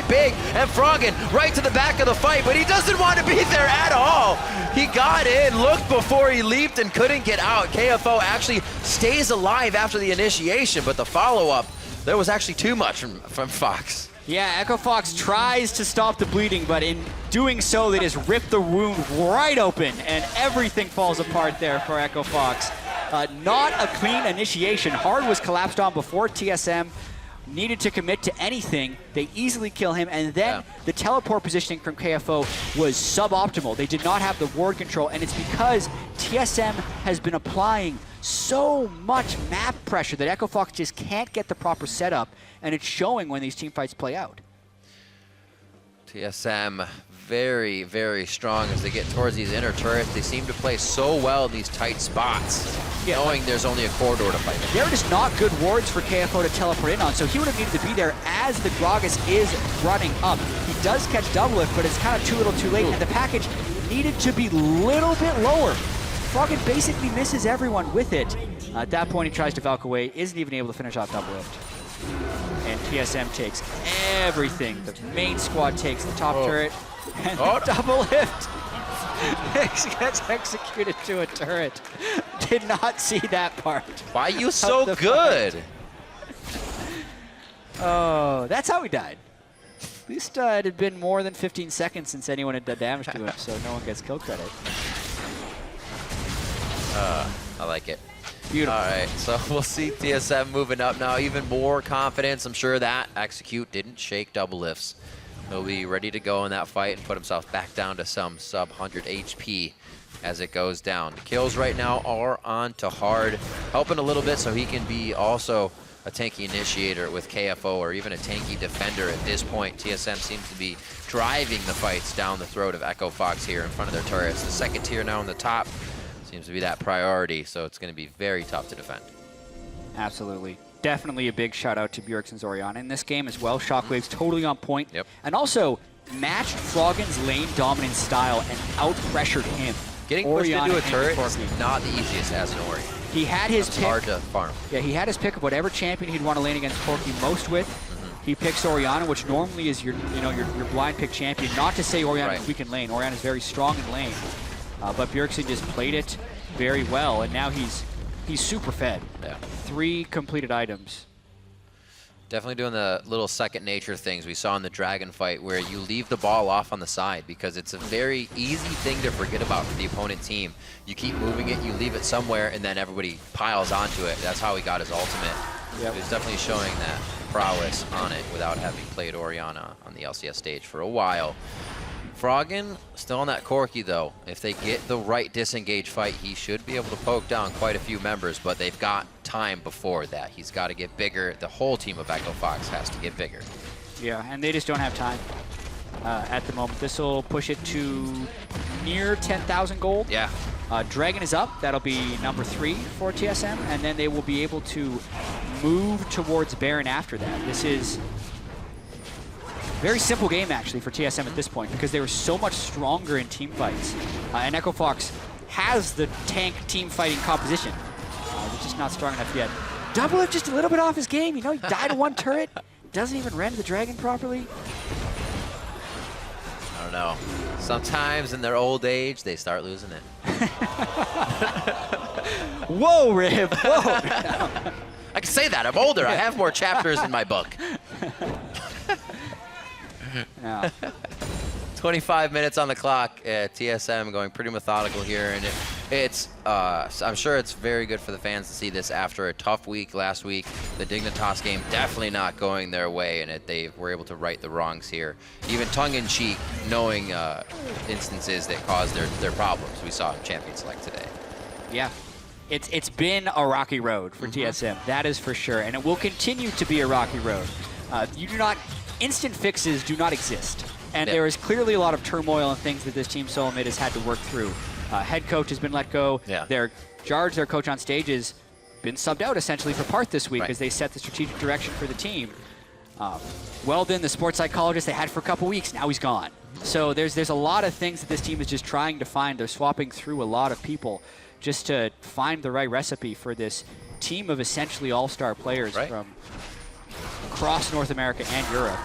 big. And Froggen right to the back of the fight, but he doesn't want to be there at all. He got in, looked before he leaped, and couldn't get out. KFO actually stays alive after the initiation, but the follow-up, there was actually too much from Fox. Yeah, Echo Fox tries to stop the bleeding, but in doing so, they just rip the wound right open, and everything falls apart there for Echo Fox. Not a clean initiation. Hard was collapsed on before TSM needed to commit to anything. They easily kill him, and then the teleport positioning from KFO was suboptimal. They did not have the ward control, and it's because TSM has been applying so much map pressure that Echo Fox just can't get the proper setup, and it's showing when these team fights play out. TSM very, very strong as they get towards these inner turrets. They seem to play so well in these tight spots, knowing there's only a corridor to fight. There are just not good wards for KFO to teleport in on, so he would have needed to be there as the Gragas is running up. He does catch Doublelift, but it's kind of too little too late, and the package needed to be a little bit lower. Froggen basically misses everyone with it. At that point, he tries to Valk away, isn't even able to finish off Doublelift. And TSM takes everything. The main squad takes the top turret, and Doublelift gets executed to a turret. Did not see that part. Why are you so good? Oh, that's how he died. At least it had been more than 15 seconds since anyone had done damage to him, so no one gets kill credit. I like it. Beautiful. All right, so we'll see TSM moving up now. Even more confidence. I'm sure that execute didn't shake Doublelift's. He'll be ready to go in that fight and put himself back down to some sub 100 HP as it goes down. The kills right now are on to hard, helping a little bit so he can be also a tanky initiator with KFO or even a tanky defender at this point. TSM seems to be driving the fights down the throat of Echo Fox here in front of their turrets. The second tier now on the top seems to be that priority, so it's going to be very tough to defend. Absolutely. Definitely a big shout out to Bjergsen's Orianna in this game as well. Shockwave's totally on point. Yep. And also matched Froggen's lane dominant style and out-pressured him. Getting pushed Orianna into a turret and is not the easiest as an Ori. He had his It's pick. hard to farm. Yeah, he had his pick of whatever champion he'd want to lane against Corki most with. He picks Orianna, which normally is your blind pick champion. Not to say Orianna is weak in lane. Orianna is very strong in lane, but Bjergsen just played it very well, and now he's super fed. Yeah. 3 completed items. Definitely doing the little second nature things we saw in the Dragon fight where you leave the ball off on the side because it's a very easy thing to forget about for the opponent team. You keep moving it, you leave it somewhere, and then everybody piles onto it. That's how he got his ultimate. Yep. He was definitely showing that prowess on it without having played Orianna on the LCS stage for a while. Froggen still on that Corki though. If they get the right disengage fight, he should be able to poke down quite a few members, but they've got time before that. He's got to get bigger. The whole team of Echo Fox has to get bigger. Yeah, and they just don't have time at the moment. This will push it to near 10,000 gold. Yeah. Dragon is up. That'll be number 3 for TSM, and then they will be able to move towards Baron after that. This is very simple game, actually, for TSM at this point because they were so much stronger in team fights. And Echo Fox has the tank team fighting composition. They're just not strong enough yet. Double it just a little bit off his game. You know, he died to 1 turret. Doesn't even rend the Dragon properly. I don't know. Sometimes in their old age, they start losing it. Whoa, Rib. Whoa. I can say that. I'm older. I have more chapters in my book. Yeah. 25 minutes on the clock. TSM going pretty methodical here, and I'm sure it's very good for the fans to see this after a tough week last week. The Dignitas game definitely not going their way, and they were able to right the wrongs here. Even tongue-in-cheek, knowing instances that caused their problems. We saw in Champions Select today. Yeah. It's been a rocky road for TSM, that is for sure, and it will continue to be a rocky road. Instant fixes do not exist, and there is clearly a lot of turmoil and things that this team solo mid has had to work through. Head coach has been let go. Their Jarge, their coach on stage, has been subbed out essentially for part this week as they set the strategic direction for the team. Weldon, the sports psychologist they had for a couple weeks, now he's gone. So there's a lot of things that this team is just trying to find. They're swapping through a lot of people just to find the right recipe for this team of essentially all-star players from across North America and Europe.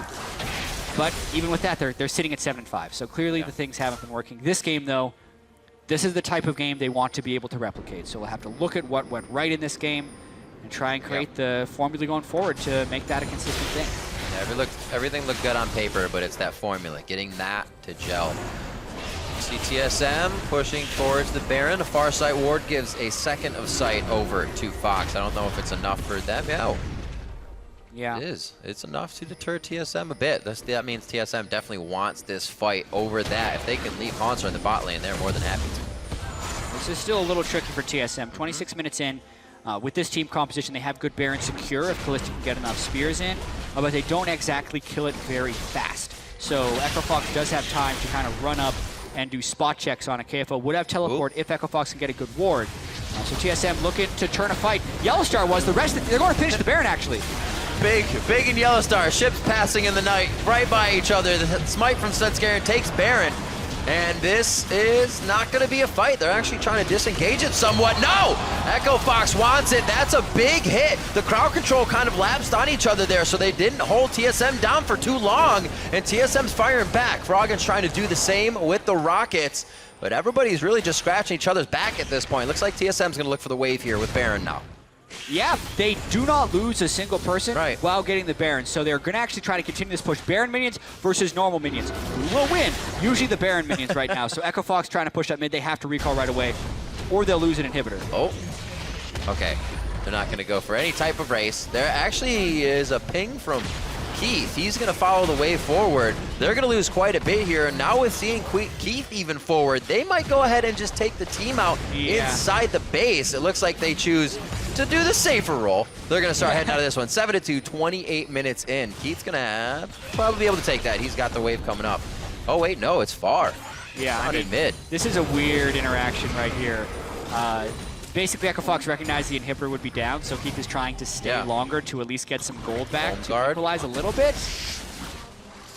But even with that, they're sitting at 7-5. So clearly the things haven't been working. This game, though, this is the type of game they want to be able to replicate. So we'll have to look at what went right in this game and try and create the formula going forward to make that a consistent thing. Yeah, everything looked good on paper, but it's that formula, getting that to gel. See TSM pushing towards the Baron. A far sight ward gives a second of sight over to Fox. I don't know if it's enough for them. Yeah, it is. It's enough to deter TSM a bit. That means TSM definitely wants this fight over that. If they can leave Hanser in the bot lane, they're more than happy to. This is still a little tricky for TSM. 26 minutes in. With this team composition, they have good Baron secure if Kalista can get enough spears in, but they don't exactly kill it very fast. So Echo Fox does have time to kind of run up and do spot checks on a KFO. Would have teleport if Echo Fox can get a good ward. So TSM looking to turn a fight. Yellowstar was the rest. They're going to finish the Baron, actually. Big in Yellowstar. Ships passing in the night, right by each other. The smite from Sunscarin takes Baron. And this is not going to be a fight. They're actually trying to disengage it somewhat. No! Echo Fox wants it. That's a big hit. The crowd control kind of lapsed on each other there, so they didn't hold TSM down for too long. And TSM's firing back. Froggen's trying to do the same with the Rockets. But everybody's really just scratching each other's back at this point. Looks like TSM's going to look for the wave here with Baron now. Yeah, they do not lose a single person while getting the Baron, so they're going to actually try to continue this push. Baron minions versus normal minions. Who will win? Usually the Baron minions right now, so Echo Fox trying to push that mid. They have to recall right away, or they'll lose an inhibitor. Oh, okay. They're not going to go for any type of race. There actually is a ping from Keith. He's going to follow the way forward. They're going to lose quite a bit here, and now with seeing Keith even forward, they might go ahead and just take the team out inside the base. It looks like they choose to do the safer roll. They're going to start heading out of this one. 7-2, 28 minutes in. Keith's going to probably be able to take that. He's got the wave coming up. Oh, wait, no, it's far. Yeah, I mean, mid. This is a weird interaction right here. Basically, Echo Fox recognized the inhibitor would be down, so Keith is trying to stay longer to at least get some gold back to equalize a little bit.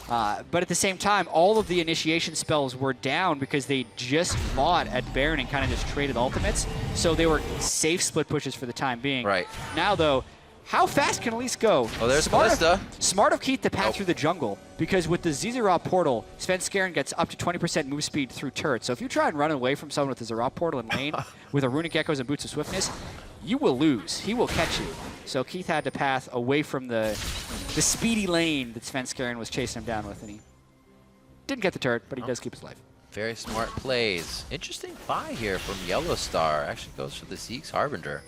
But at the same time, all of the initiation spells were down because they just fought at Baron and kind of just traded ultimates. So they were safe split pushes for the time being. Right. Now, though, How fast can Elise go? Oh, there's smart Callista. Smart of Keith to pass Nope. through the jungle, because with the Zizera portal, Sven Skaren gets up to 20% move speed through turret. So if you try and run away from someone with the Zera portal in lane with a Runic Echoes and Boots of Swiftness, you will lose. He will catch you. So Keith had to path away from the speedy lane that Sven Skaren was chasing him down with, and he didn't get the turret, but he does keep his life. Very smart plays. Interesting buy here from Yellow Star. Actually goes for the Zeke's Harbinger.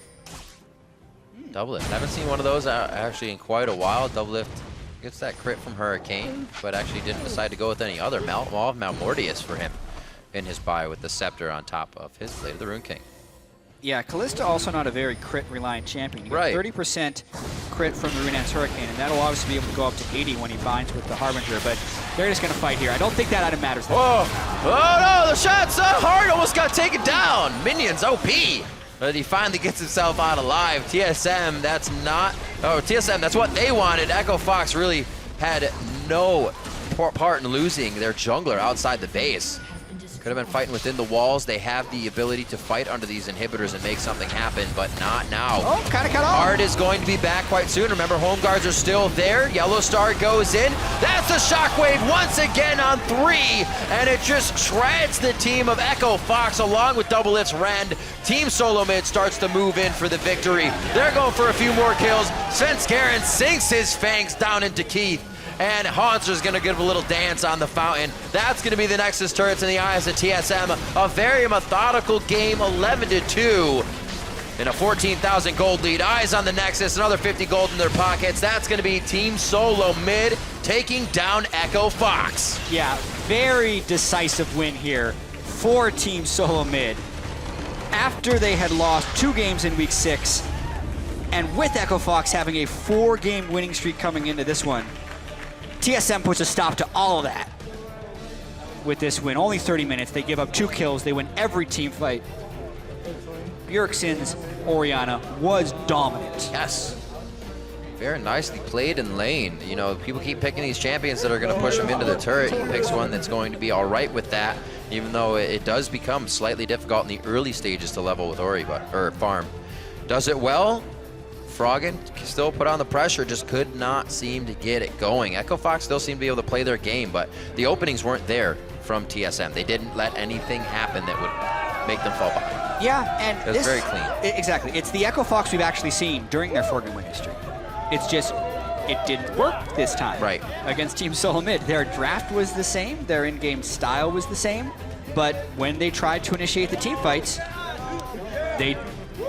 Double lift. Haven't seen one of those actually in quite a while. Double lift gets that crit from Hurricane, but actually didn't decide to go with any other. Malmortius for him in his buy with the Scepter on top of his Blade of the Rune King. Yeah, Callista also not a very crit-reliant champion. You Right. get 30% crit from the Rune's Hurricane, and that'll obviously be able to go up to 80 when he binds with the Harbinger, but they're just going to fight here. I don't think that item matters. Whoa! Oh no, the shot's hard, almost got taken down. Minions OP. But he finally gets himself out alive. TSM, that's not, oh, TSM, that's what they wanted. Echo Fox really had no part in losing their jungler outside the base. Could have been fighting within the walls. They have the ability to fight under these inhibitors and make something happen, but not now. Oh, kind of cut off. Art is going to be back quite soon. Remember, home guards are still there. Yellow Star goes in. That's a shockwave once again on 3, and it just shreds the team of Echo Fox along with Double Lift's Rend. Team Solo Mid starts to move in for the victory. They're going for a few more kills. Sven Skaren sinks his fangs down into Keith. And Haunter's gonna give a little dance on the fountain. That's gonna be the Nexus turrets in the eyes of TSM. A very methodical game, 11-2. In a 14,000 gold lead. Eyes on the Nexus, another 50 gold in their pockets. That's gonna be Team Solo Mid taking down Echo Fox. Yeah, very decisive win here for Team Solo Mid. After they had lost 2 games in week 6, and with Echo Fox having a 4-game winning streak coming into this one, TSM puts a stop to all of that with this win. Only 30 minutes. They give up 2 kills. They win every team fight. Bjergsen's Orianna was dominant. Yes. Very nicely played in lane. You know, people keep picking these champions that are going to push them into the turret. He picks one that's going to be all right with that, even though it does become slightly difficult in the early stages to level with Ori, or farm. Does it well. Froggen still put on the pressure, just could not seem to get it going. Echo Fox still seemed to be able to play their game, but the openings weren't there from TSM. They didn't let anything happen that would make them fall behind. Yeah, and It was very clean. Exactly. It's the Echo Fox we've actually seen during their 4-game winning streak. It's just, it didn't work this time. Right. Against Team Solo Mid. Their draft was the same, their in-game style was the same, but when they tried to initiate the team fights, they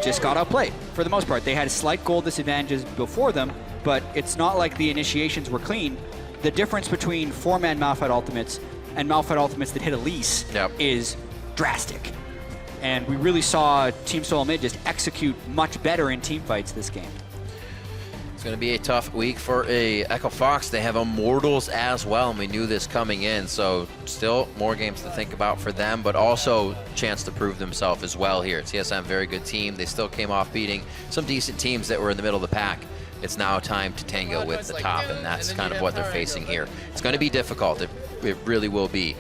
just got outplayed for the most part. They had slight goal disadvantages before them, but it's not like the initiations were clean. The difference between 4-man Malphite ultimates and Malphite ultimates that hit Elise is drastic. And we really saw Team Solo Mid just execute much better in team fights this game. It's going to be a tough week for Echo Fox. They have Immortals as well, and we knew this coming in, so still more games to think about for them, but also chance to prove themselves as well here. TSM, very good team. They still came off beating some decent teams that were in the middle of the pack. It's now time to tango with the top, and that's kind of what they're facing here. It's going to be difficult. It really will be.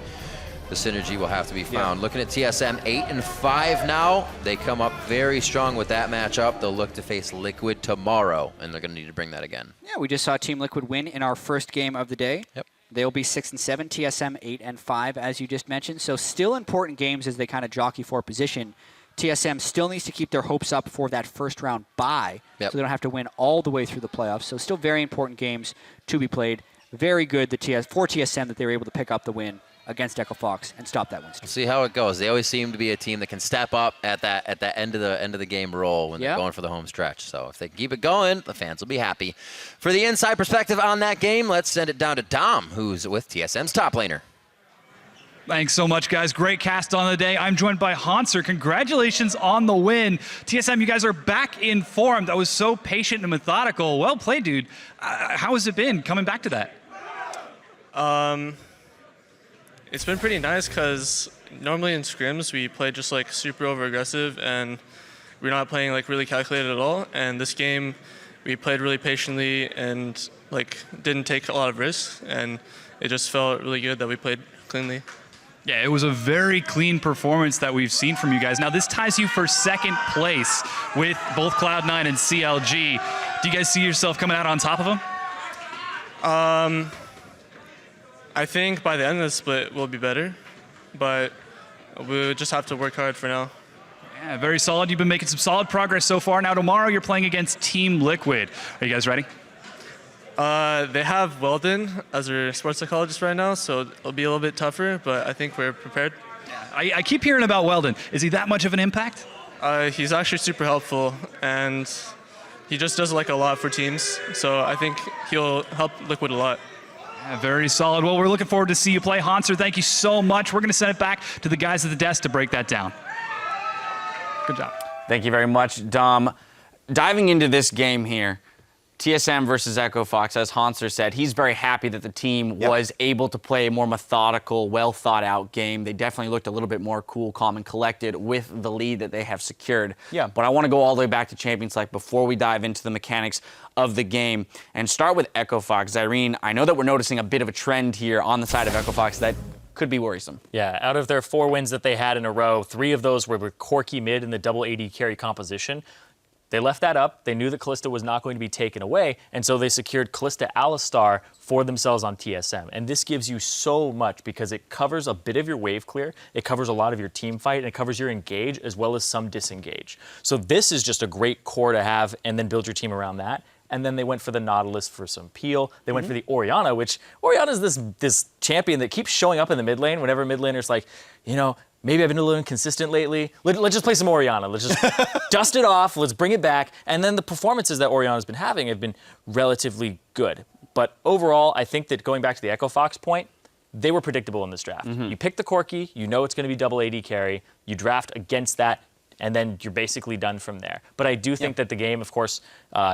The synergy will have to be found. Looking at TSM, 8-5 now. They come up very strong with that matchup. They'll look to face Liquid tomorrow, and they're going to need to bring that again. Yeah, we just saw Team Liquid win in our first game of the day. Yep. They'll be 6-7, TSM 8-5, as you just mentioned. So still important games as they kind of jockey for position. TSM still needs to keep their hopes up for that first round bye, so they don't have to win all the way through the playoffs. So still very important games to be played. Very good for TSM that they were able to pick up the win against Echo Fox and stop that win streak. See how it goes. They always seem to be a team that can step up at that end of the game roll when they're going for the home stretch. So if they can keep it going, the fans will be happy. For the inside perspective on that game, let's send it down to Dom, who's with TSM's top laner. Thanks so much, guys. Great cast on the day. I'm joined by Haunter. Congratulations on the win. TSM, you guys are back in form. That was so patient and methodical. Well played, dude. How has it been coming back to that? It's been pretty nice because normally in scrims we play just like super over aggressive and we're not playing like really calculated at all. And this game we played really patiently and like didn't take a lot of risks, and it just felt really good that we played cleanly. Yeah, it was a very clean performance that we've seen from you guys. Now, this ties you for second place with both Cloud9 and CLG. Do you guys see yourself coming out on top of them? I think by the end of the split we'll be better, but we'll just have to work hard for now. Yeah, very solid. You've been making some solid progress so far. Now tomorrow you're playing against Team Liquid. Are you guys ready? They have Weldon as their sports psychologist right now, so it'll be a little bit tougher, but I think we're prepared. I keep hearing about Weldon. Is he that much of an impact? He's actually super helpful, and he just does like a lot for teams, so I think he'll help Liquid a lot. Yeah, very solid. Well, we're looking forward to see you play. Hanser, thank you so much. We're going to send it back to the guys at the desk to break that down. Good job. Thank you very much, Dom. Diving into this game here, TSM versus Echo Fox, as Hanser said, he's very happy that the team was able to play a more methodical, well-thought-out game. They definitely looked a little bit more cool, calm, and collected with the lead that they have secured. Yeah. But I want to go all the way back to Champions League before we dive into the mechanics of the game and start with Echo Fox. Zyrene, I know that we're noticing a bit of a trend here on the side of Echo Fox that could be worrisome. Yeah, out of their 4 wins that they had in a row, 3 of those were with Corki mid in the double AD carry composition. They left that up. They knew that Kalista was not going to be taken away, and so they secured Kalista Alistar for themselves on TSM. And this gives you so much because it covers a bit of your wave clear, it covers a lot of your team fight, and it covers your engage as well as some disengage. So this is just a great core to have and then build your team around that. And then they went for the Nautilus for some peel. They went for the Orianna, which Orianna's this champion that keeps showing up in the mid lane whenever mid laner's like, you know, maybe I've been a little inconsistent lately. Let's just play some Orianna. Let's just dust it off. Let's bring it back. And then the performances that Orianna's been having have been relatively good. But overall, I think that going back to the Echo Fox point, they were predictable in this draft. You pick the Corki, you know it's going to be double AD carry, you draft against that, and then you're basically done from there. But I do think that the game, of course,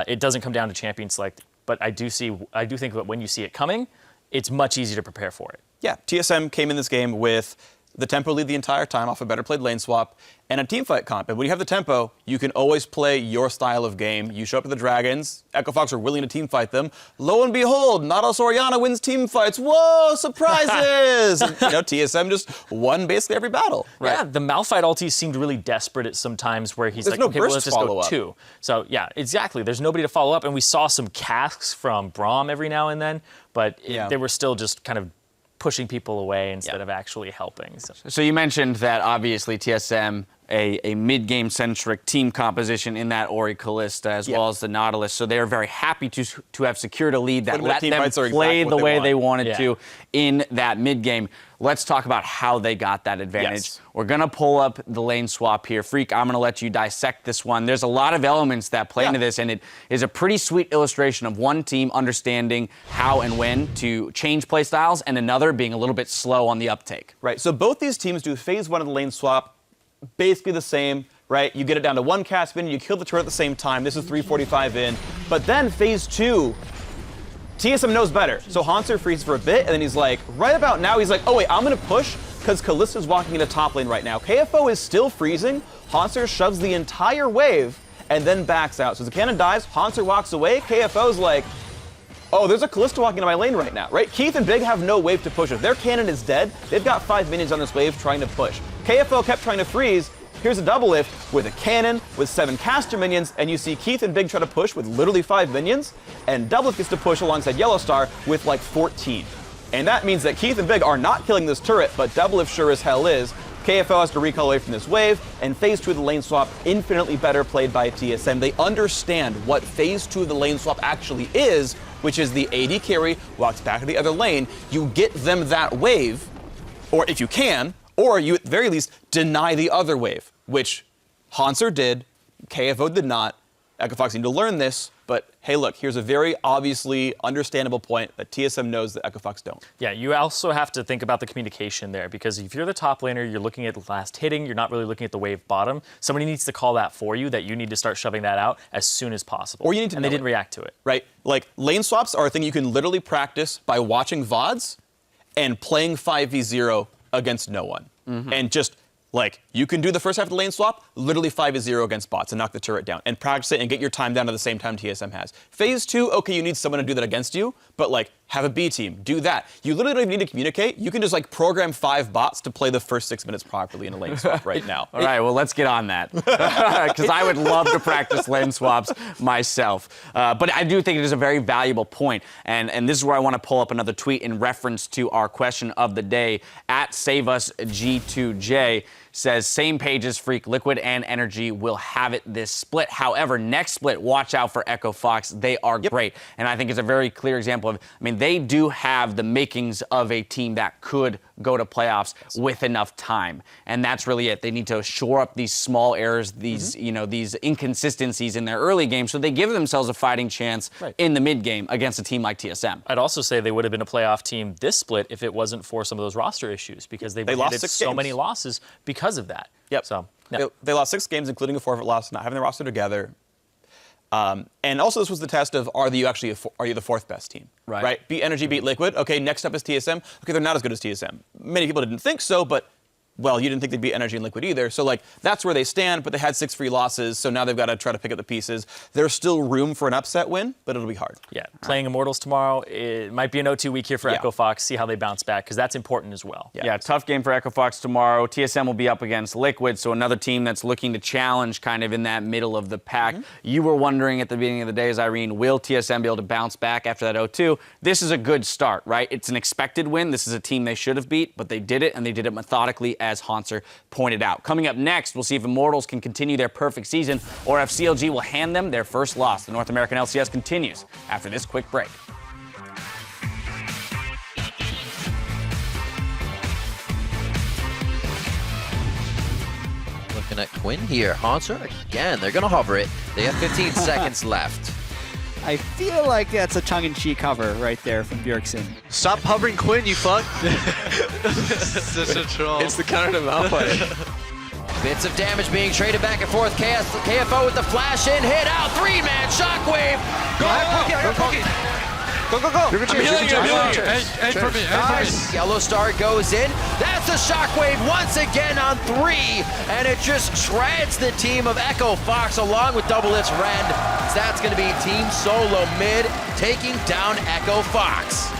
it doesn't come down to champion select, but I do think that when you see it coming, it's much easier to prepare for it. Yeah, TSM came in this game with the tempo lead the entire time off a better played lane swap and a team fight comp. And when you have the tempo, you can always play your style of game. You show up to the Dragons, Echo Fox are willing to team fight them. Lo and behold, Nautilus Orianna wins team fights. Whoa, surprises! And, you know, TSM just won basically every battle. Right? Yeah, the Malphite ulti seemed really desperate at some times where he's There's like, no okay, well, burst let's just go follow-up. 2. So yeah, exactly. There's nobody to follow up. And we saw some casks from Braum every now and then, but they were still just kind of pushing people away instead of actually helping. So you mentioned that obviously TSM, a mid-game centric team composition in that Ori Kalista as well as the Nautilus. So they're very happy to have secured a lead that let them play the way they wanted to in that mid-game. Let's talk about how they got that advantage. We're going to pull up the lane swap here. Freak, I'm going to let you dissect this one. There's a lot of elements that play into this, and it is a pretty sweet illustration of one team understanding how and when to change play styles and another being a little bit slow on the uptake. Right, so both these teams do phase 1 of the lane swap, basically the same, right? You get it down to 1 cast min, you kill the turret at the same time. This is 345 in. But then phase 2, TSM knows better. So Hanser freezes for a bit, and then he's like, right about now, he's like, oh wait, I'm gonna push, because Kalista's walking into top lane right now. KFO is still freezing. Hanser shoves the entire wave, and then backs out. So as the cannon dies, Hanser walks away. KFO's like, oh, there's a Kalista walking into my lane right now, right? Keith and Big have no wave to push. If their cannon is dead, they've got 5 minions on this wave trying to push. KFO kept trying to freeze. Here's a double lift with a cannon, with 7 caster minions, and you see Keith and Big try to push with literally 5 minions, and Doublelift gets to push alongside Yellowstar with like 14. And that means that Keith and Big are not killing this turret, but Doublelift sure as hell is. KFO has to recall away from this wave, and phase 2 of the lane swap, infinitely better played by TSM. They understand what phase 2 of the lane swap actually is, which is the AD carry walks back to the other lane. You get them that wave, or if you can, or you at the very least deny the other wave, which Hanser did, KFO did not. Echo Fox need to learn this, but hey, look, here's a very obviously understandable point that TSM knows that Echo Fox don't. Yeah, you also have to think about the communication there, because if you're the top laner, you're looking at last hitting, you're not really looking at the wave bottom. Somebody needs to call that for you, that you need to start shoving that out as soon as possible. Or you need to and know they didn't it. react to it. Right? Like, lane swaps are a thing you can literally practice by watching VODs and playing 5v0 against no one. And just, like, you can do the first half of the lane swap, literally 5v0 against bots and knock the turret down, and practice it and get your time down to the same time TSM has. Phase 2, okay, you need someone to do that against you, but, like, have a B team, do that. You literally don't even need to communicate. You can just like program 5 bots to play the first 6 minutes properly in a lane swap right now. All right, well, let's get on that. Because I would love to practice lane swaps myself. But I do think it is a very valuable point. And this is where I want to pull up another tweet in reference to our question of the day. At SaveUsG2J says, same page as Freak, Liquid and Energy will have it this split. However, next split, watch out for Echo Fox. They are great. And I think it's a very clear example of, I mean, they do have the makings of a team that could go to playoffs with enough time. And that's really it. They need to shore up these small errors, these, you know, these inconsistencies in their early game so they give themselves a fighting chance in the mid game against a team like TSM. I'd also say they would have been a playoff team this split if it wasn't for some of those roster issues, because they lost had 6 so games. many losses because of that. Yep. So yeah. They lost 6 games, including a forfeit loss, not having the roster together. And also, this was the test of, are you the 4th best team? Right? Beat Energy, beat Liquid. Okay, next up is TSM. Okay, they're not as good as TSM. Many people didn't think so, but, well, you didn't think they'd beat Energy and Liquid either. So, like, that's where they stand, but they had 6 free losses, so now they've got to try to pick up the pieces. There's still room for an upset win, but it'll be hard. Yeah, playing Immortals tomorrow, it might be an O2 week here for Echo Fox, see how they bounce back, because that's important as well. Yeah, tough game for Echo Fox tomorrow. TSM will be up against Liquid, so another team that's looking to challenge kind of in that middle of the pack. You were wondering at the beginning of the days, Irene, will TSM be able to bounce back after that 0-2? This is a good start, right? It's an expected win. This is a team they should have beat, but they did it, and they did it methodically, as Hanser pointed out. Coming up next, we'll see if Immortals can continue their perfect season or if CLG will hand them their first loss. The North American LCS continues after this quick break. Looking at Quinn here. Hanser, again, they're going to hover it. They have 15 seconds left. I feel like that's a tongue-in-cheek cover right there from Bjergsen. Stop hovering Quinn, you fuck. Such a troll. It's the counter to Malphite. Bits of damage being traded back and forth. KFO with the flash in, hit out, 3-man shockwave. Go ahead, poke it. Go, go, go. I'm healing you. Aim for me, nice. Yellow Star goes in. That's a shockwave once again on 3, and it just shreds the team of Echo Fox along with Doublelift's Rend. So that's going to be Team Solo mid taking down Echo Fox.